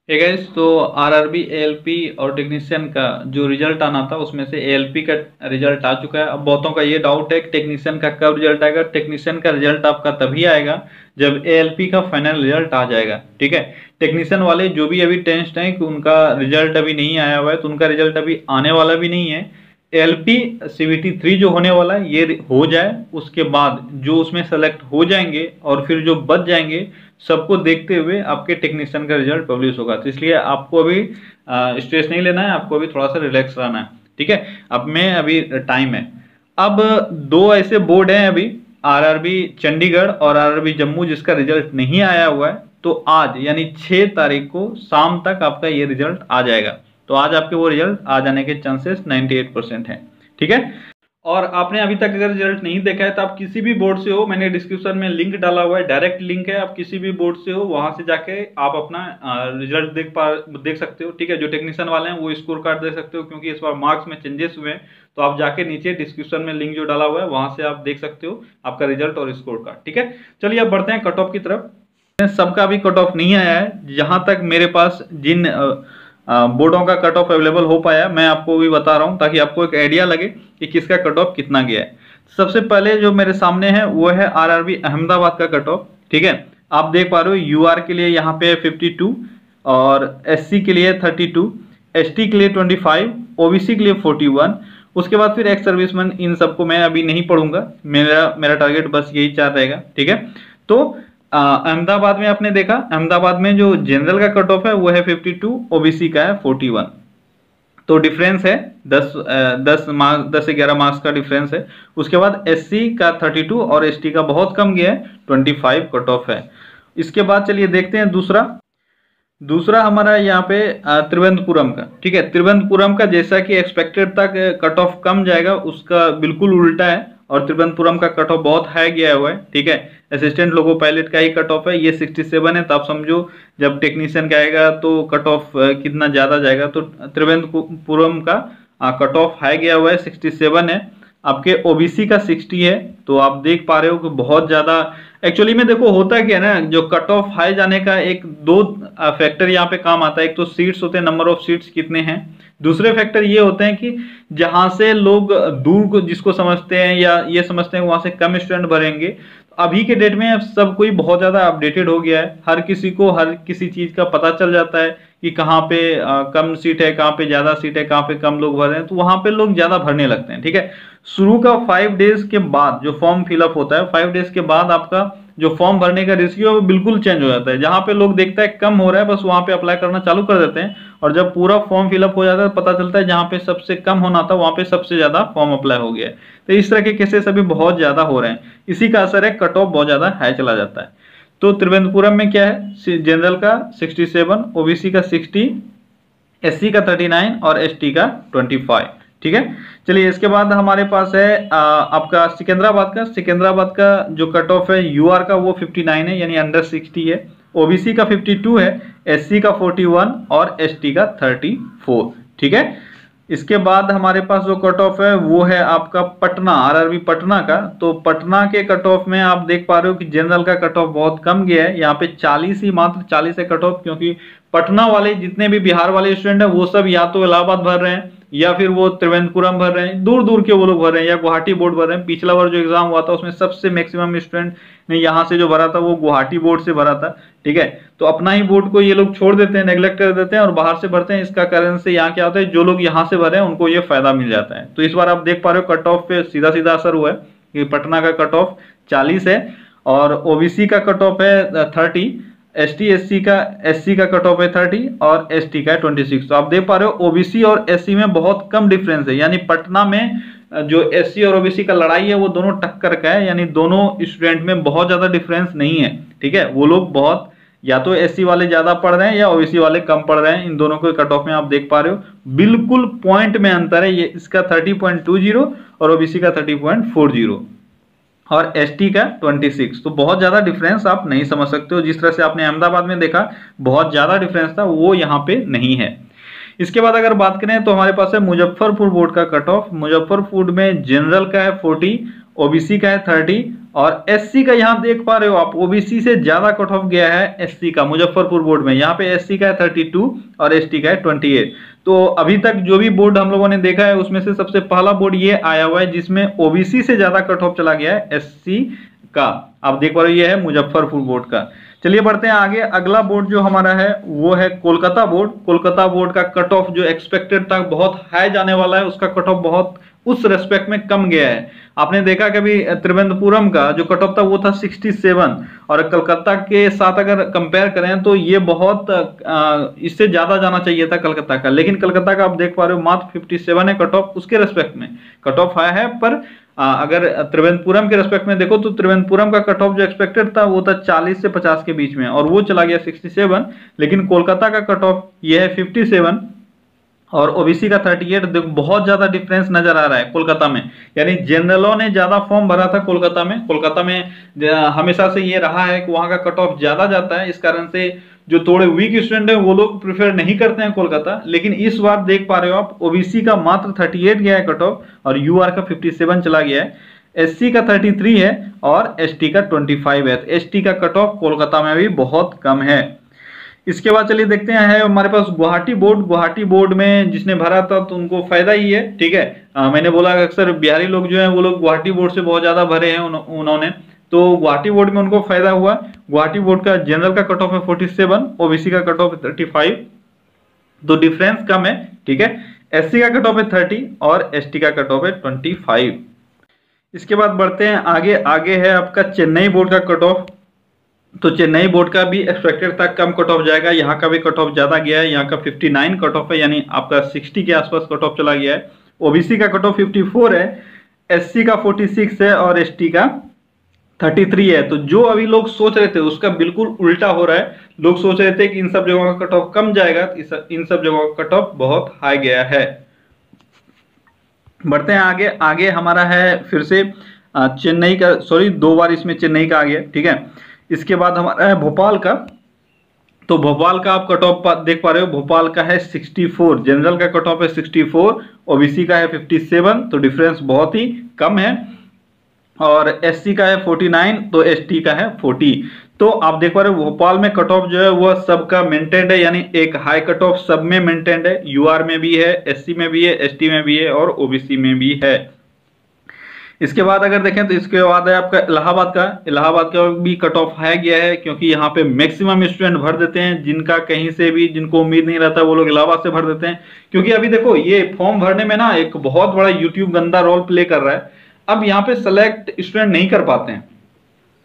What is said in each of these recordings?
Hey guys, तो RRB ALP और technician का जो रिजल्ट आना था उसमें से एएलपी का रिजल्ट आ चुका है। अब बहुतों का ये डाउट है कि टेक्नीशियन का कब रिजल्ट आएगा। टेक्नीशियन का रिजल्ट आपका तभी आएगा जब एएलपी का फाइनल रिजल्ट आ जाएगा। ठीक है, टेक्नीशियन वाले जो भी अभी टेंस्ट हैं कि उनका रिजल्ट अभी नहीं आया हुआ है, तो उनका रिजल्ट अभी आने वाला भी नहीं है। एलपी सीवीटी 3 जो होने वाला है ये हो जाए, उसके बाद जो उसमें सेलेक्ट हो जाएंगे और फिर जो बच जाएंगे सबको देखते हुए आपके टेक्नीशियन का रिजल्ट पब्लिश होगा। तो इसलिए आपको अभी स्ट्रेस नहीं लेना है, आपको अभी थोड़ा सा रिलैक्स रहना है। ठीक है, अब में अभी टाइम है। अब दो ऐसे बोर्ड हैं अभी, आरआरबी चंडीगढ़ और आरआरबी जम्मू, जिसका रिजल्ट नहीं आया हुआ है। तो आज यानी 6 तारीख को शाम तक आपका ये रिजल्ट आ जाएगा। तो आज आपके वो रिजल्ट आ जाने के चांसेस 98% हैं। ठीक है, और आपने अभी तक अगर रिजल्ट नहीं देखा है तो आप किसी भी बोर्ड से हो, मैंने डिस्क्रिप्शन में लिंक डाला हुआ है, डायरेक्ट लिंक है। आप किसी भी बोर्ड से हो वहां से जाके आप अपना रिजल्ट देख सकते हो। ठीक है, जो टेक्नीशियन वाले हैं वो स्कोर कार्ड देख सकते हो, क्योंकि इस बार मार्क्स में चेंजेस हुए हैं। तो आप जाके नीचे डिस्क्रिप्शन में लिंक जो डाला हुआ है वहां से आप देख सकते हो आपका रिजल्ट और स्कोर कार्ड। ठीक है, चलिए अब बढ़ते हैं कट ऑफ की तरफ। सबका अभी कट ऑफ नहीं आया है। जहां तक मेरे पास जिन बोर्डों का कट ऑफ अवेलेबल हो पाया मैं आपको भी बता रहा हूं, ताकि आपको एक आइडिया लगे कि किसका कट ऑफ कितना गया है। सबसे पहले जो मेरे सामने है वो है आरआरबी अहमदाबाद का कट ऑफ। ठीक है, आप देख पा रहे हो यूआर के लिए यहाँ पे 52 और एससी के लिए 32, एसटी के लिए 25, ओबीसी के लिए 41। उसके बाद फिर एक्स सर्विसमैन, इन सबको मैं अभी नहीं पढ़ूंगा, मेरा टारगेट बस यही 4 रहेगा। ठीक है, तो अहमदाबाद में आपने देखा, अहमदाबाद में जो जनरल का कट ऑफ है वो है 52, ओबीसी का है 41। तो डिफरेंस है 10-11 मार्क्स का डिफरेंस है। उसके बाद एससी का 32 और एसटी का बहुत कम गया है, 25 कट ऑफ है। इसके बाद चलिए देखते हैं दूसरा हमारा यहाँ पे त्रिवेंद्रपुरम का। ठीक है, त्रिवेंद्रपुरम का जैसा कि एक्सपेक्टेड तक कट ऑफ कम जाएगा, उसका बिल्कुल उल्टा है और त्रिवेंद्रपुरम का कट ऑफ बहुत हाई गया हुआ है। ठीक है, असिस्टेंट लोगो पायलट का ही कट ऑफ है, ये 67 है। तो आप समझो जब टेक्नीशियन का आएगा तो कट ऑफ कितना ज्यादा जाएगा। तो त्रिवेंद्रपुरम का कट ऑफ हाई गया हुआ है, 67 है। आपके ओबीसी का 60 है। तो आप देख पा रहे हो कि बहुत ज्यादा, एक्चुअली में देखो होता क्या है ना, जो कट ऑफ हाई जाने का एक दो फैक्टर यहाँ पे काम आता है। एक तो सीट्स होते हैं, नंबर ऑफ सीट्स कितने हैं। दूसरे फैक्टर ये होते हैं कि जहां से लोग दूर को जिसको समझते हैं या ये समझते हैं वहां से कम स्टूडेंट भरेंगे। अभी के डेट में सब कोई बहुत ज्यादा अपडेटेड हो गया है, हर किसी को हर किसी चीज का पता चल जाता है कि कहाँ पे कम सीट है, कहाँ पे ज्यादा सीट है, कहाँ पे कम लोग भर रहे हैं। तो वहां पे लोग ज्यादा भरने लगते हैं। ठीक है, शुरू का 5 डेज के बाद जो फॉर्म फिलअप होता है, 5 डेज के बाद आपका जो फॉर्म भरने का रेशियो है वो बिल्कुल चेंज हो जाता है। जहां पे लोग देखता है कम हो रहा है, बस वहां पे अप्लाई करना चालू कर देते हैं। और जब पूरा फॉर्म फिलअप हो जाता है पता चलता है जहां पे सबसे कम होना था वहां पे सबसे ज्यादा फॉर्म अप्लाई हो गया है। तो इस तरह के केसेस अभी बहुत ज्यादा हो रहे हैं। इसी का असर है, कट ऑफ बहुत ज्यादा हाई चला जाता है। तो त्रिवेंद्रपुरम में क्या है, जनरल का 67, ओबीसी का 60, एससी का 39 और एसटी का 25। ठीक है, चलिए इसके बाद हमारे पास है आपका सिकंदराबाद का जो कट ऑफ है यूआर का वो 59 है, यानी अंडर 60 है। ओबीसी का 52 है, एससी का 41 और एसटी का 34। ठीक है, इसके बाद हमारे पास जो कट ऑफ है वो है आपका पटना, आरआरबी पटना का। तो पटना के कट ऑफ में आप देख पा रहे हो कि जनरल का कट ऑफ बहुत कम गया है, यहाँ पे 40 ही, मात्र 40 है कट ऑफ। क्योंकि पटना वाले जितने भी बिहार वाले स्टूडेंट हैं वो सब या तो इलाहाबाद भर रहे हैं या फिर वो त्रिवेंद्रपुरम भर रहे हैं, दूर दूर के वो लोग भर रहे हैं, या गुवाहाटी बोर्ड भर रहे हैं। पिछला बार जो एग्जाम हुआ था उसमें सबसे मैक्सिमम स्टूडेंट ने यहाँ से जो भरा था वो गुवाहाटी बोर्ड से भरा था। ठीक है, तो अपना ही बोर्ड को ये लोग छोड़ देते हैं, नेग्लेक्ट कर देते हैं और बाहर से भरते हैं। इसका कारण से यहाँ क्या होता है, जो लोग यहाँ से भरे हैं उनको ये फायदा मिल जाता है। तो इस बार आप देख पा रहे हो कट ऑफ पे सीधा सीधा असर हुआ है कि पटना का कट ऑफ 40 है और ओबीसी का कट ऑफ है 30, एससी का कट ऑफ है 30 और एसटी का 26। तो आप देख पा रहे हो ओबीसी और एससी में बहुत कम डिफरेंस है, यानी पटना में जो एससी और ओबीसी का लड़ाई है वो दोनों टक्कर का है, यानी दोनों स्टूडेंट में बहुत ज्यादा डिफरेंस नहीं है। ठीक है, वो लोग बहुत, या तो एससी वाले ज्यादा पढ़ रहे हैं या ओबीसी वाले कम पढ़ रहे हैं। इन दोनों के कट ऑफ में आप देख पा रहे हो बिल्कुल पॉइंट में अंतर है। ये इसका 30.20 और ओबीसी का 30.40 और एसटी का 26। तो बहुत ज्यादा डिफरेंस आप नहीं समझ सकते हो। जिस तरह से आपने अहमदाबाद में देखा बहुत ज्यादा डिफरेंस था, वो यहाँ पे नहीं है। इसके बाद अगर बात करें तो हमारे पास है मुजफ्फरपुर बोर्ड का कट ऑफ। मुजफ्फरपुर में जनरल का है 40, ओबीसी का है 30 और एससी का यहाँ देख पा रहे हो आप, ओबीसी से ज्यादा कट ऑफ गया है एससी का मुजफ्फरपुर बोर्ड में। यहाँ पे एससी का है 32 और एसटी का है 28। तो अभी तक जो भी बोर्ड हम लोगों ने देखा है उसमें से सबसे पहला बोर्ड ये आया हुआ है जिसमें ओबीसी से ज्यादा कट ऑफ चला गया है एससी का। आप देख पा रहे हो ये है मुजफ्फरपुर बोर्ड का। चलिए बढ़ते हैं आगे। अगला बोर्ड जो हमारा है वो है कोलकाता बोर्ड। कोलकाता बोर्ड का कट ऑफ जो एक्सपेक्टेड था बहुत हाई जाने वाला है, उसका कट ऑफ बहुत उस रेस्पेक्ट में कम गया है। आपने देखा कभी त्रिवेंद्रपुरम का जो कट ऑफ था वो था 67, और कलकत्ता के साथ अगर कंपेयर करें तो ये बहुत इससे ज्यादा जाना चाहिए था कलकत्ता का, लेकिन कलकत्ता का आप देख पा रहे हो मात्र 57 है कट ऑफ। उसके रेस्पेक्ट में कट ऑफ आया है, पर अगर त्रिवेंद्रपुरम के रेस्पेक्ट में देखो तो त्रिवेंद्रपुरम का कट ऑफ जो एक्सपेक्टेड था वो था 40 से 50 के बीच में, और वो चला गया 67। लेकिन कोलकाता का कट ऑफ ये है 57 और ओबीसी का 38। देखो बहुत ज्यादा डिफरेंस नजर आ रहा है कोलकाता में, यानी जनरलों ने ज्यादा फॉर्म भरा था कोलकाता में। कोलकाता में हमेशा से ये रहा है कि वहां का कट ऑफ ज्यादा जाता है, इस कारण से जो थोड़े वीक स्टूडेंट है वो लोग प्रेफर नहीं करते हैं कोलकाता। लेकिन इस बार देख पा रहे हो आप ओबीसी का मात्र 38 गया है कट ऑफ, और यूआर का 57 चला गया है, एससी का 33 है और एसटी का 25 है। एसटी का कट ऑफ कोलकाता में भी बहुत कम है। इसके बाद चलिए देखते हैं है हमारे पास गुवाहाटी बोर्ड। गुवाहाटी बोर्ड में जिसने भरा था तो उनको फायदा ही है, ठीक है। मैंने बोला अक्सर बिहारी लोग जो है वो लोग गुवाहाटी बोर्ड से बहुत ज्यादा भरे हैं उन्होंने, तो गुवाहाटी बोर्ड में उनको फायदा हुआ। गुवाहाटी बोर्ड का जनरल का कट ऑफ है 47, ओबीसी का कट ऑफ है 35, तो डिफरेंस कम है, ठीक है। एससी का कट ऑफ है 30 और एसटी का कट ऑफ है 25। इसके बाद बढ़ते हैं आगे। आगे है आपका चेन्नई बोर्ड का कट ऑफ। तो चेन्नई बोर्ड का भी एक्सपेक्टेड था कम कट ऑफ जाएगा, यहाँ का भी कट ऑफ ज्यादा गया है। यहाँ का 59 कट ऑफ है, यानी आपका 60 के आसपास कट ऑफ चला गया है। ओबीसी का कट ऑफ 54 है, एससी का 46 है और एसटी का 33 है। तो जो अभी लोग सोच रहे थे उसका बिल्कुल उल्टा हो रहा है। लोग सोच रहे थे कि इन सब जगहों का कट ऑफ कम जाएगा, इन सब जगहों का कट ऑफ बहुत हाई गया है। बढ़ते हैं आगे। आगे हमारा है फिर से चेन्नई का, सॉरी 2 बार इसमें चेन्नई का आ गया, ठीक है। इसके बाद हमारा है भोपाल का। तो भोपाल का आप कट ऑफ देख पा रहे हो, भोपाल का है 64, जनरल का कट ऑफ है 64, ओबीसी का है 57, तो डिफरेंस बहुत ही कम है। और एससी का है 49, तो एसटी का है 40। तो आप देख पा रहे हो भोपाल में कट ऑफ जो है वह सबका मेंटेन्ड है, यानी एक हाई कट ऑफ सब में मेंटेन्ड है। यूआर में भी है, एससी में भी है, एसटी में भी है और ओबीसी में भी है। इसके बाद अगर देखें तो इसके बाद है आपका इलाहाबाद का। इलाहाबाद का भी कट ऑफ हाई गया है, क्योंकि यहाँ पे मैक्सिमम स्टूडेंट भर देते हैं, जिनका कहीं से भी जिनको उम्मीद नहीं रहता वो लोग इलाहाबाद से भर देते हैं। क्योंकि अभी देखो ये फॉर्म भरने में ना एक बहुत बड़ा यूट्यूब गंदा रोल प्ले कर रहा है। अब यहाँ पे सेलेक्ट स्टूडेंट नहीं कर पाते हैं।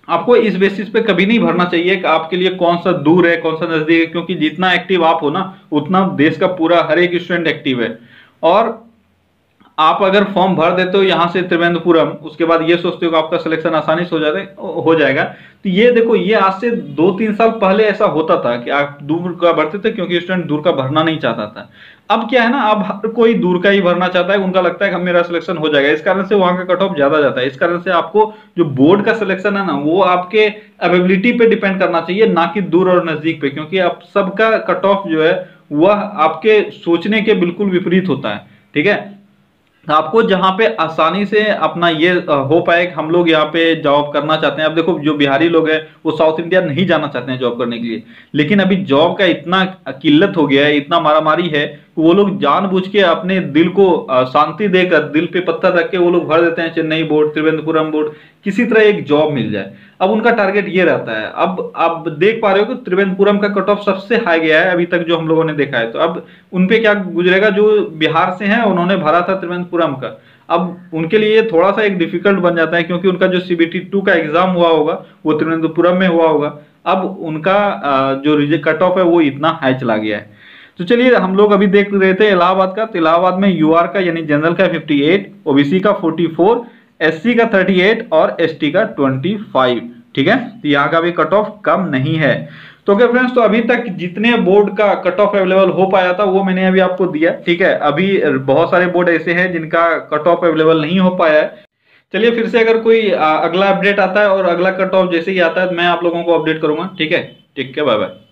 आपको इस बेसिस पे कभी नहीं भरना चाहिए कि आपके लिए कौन सा दूर है कौन सा नजदीक है, क्योंकि जितना एक्टिव आप हो ना उतना देश का पूरा हर एक स्टूडेंट एक्टिव है। और आप अगर फॉर्म भर देते हो यहाँ से त्रिवेंद्रपुरम, उसके बाद ये सोचते हो कि आपका सिलेक्शन आसानी से हो जाएगा, तो ये देखो ये आज से 2-3 साल पहले ऐसा होता था कि आप दूर का भरते थे, क्योंकि स्टूडेंट दूर का भरना नहीं चाहता था। अब क्या है ना, अब हर कोई दूर का ही भरना चाहता है, उनका लगता है कि मेरा सिलेक्शन हो जाएगा, इस कारण से वहां का कट ऑफ ज्यादा जाता है। इस कारण से आपको जो बोर्ड का सिलेक्शन है ना वो आपके अवेबिलिटी पे डिपेंड करना चाहिए, ना कि दूर और नजदीक पे, क्योंकि आप सबका कट ऑफ जो है वह आपके सोचने के बिल्कुल विपरीत होता है, ठीक है। आपको जहां पे आसानी से अपना ये हो पाए कि हम लोग यहाँ पे जॉब करना चाहते हैं। अब देखो जो बिहारी लोग हैं वो साउथ इंडिया नहीं जाना चाहते हैं जॉब करने के लिए, लेकिन अभी जॉब का इतना किल्लत हो गया है, इतना मारामारी है, वो लोग जानबूझ के अपने दिल को शांति देकर, दिल पे पत्थर रख के वो लोग भर देते हैं चेन्नई बोर्ड, त्रिवेंद्रपुरम बोर्ड, किसी तरह एक जॉब मिल जाए। अब उनका टारगेट ये रहता है। अब आप देख पा रहे हो कि त्रिवेंद्रपुरम का कट ऑफ सबसे हाई गया है अभी तक जो हम लोगों ने देखा है। तो अब उनपे क्या गुजरेगा, जो बिहार से हैं उन्होंने भरा था त्रिवेंद्रपुरम का, अब उनके लिए थोड़ा सा एक डिफिकल्ट बन जाता है, क्योंकि उनका जो सीबीटी 2 का एग्जाम हुआ होगा वो त्रिवेंद्रपुरम में हुआ होगा। अब उनका जो कट ऑफ है वो इतना हाई चला गया है। तो चलिए हम लोग अभी देख रहे थे इलाहाबाद का। तो इलाहाबाद में यूआर का यानी जनरल का 58, ओबीसी का 44, एससी का 38 और एसटी का 25, ठीक है। तो यहाँ का भी कट ऑफ कम नहीं है। तो ओके फ्रेंड्स, तो अभी तक जितने बोर्ड का कट ऑफ अवेलेबल हो पाया था वो मैंने अभी आपको दिया, ठीक है। अभी बहुत सारे बोर्ड ऐसे हैं जिनका कट ऑफ अवेलेबल नहीं हो पाया है। चलिए फिर से अगर कोई अगला अपडेट आता है और अगला कट ऑफ जैसे ही आता है मैं आप लोगों को अपडेट करूंगा, ठीक है। ठीक है, बाय बाय।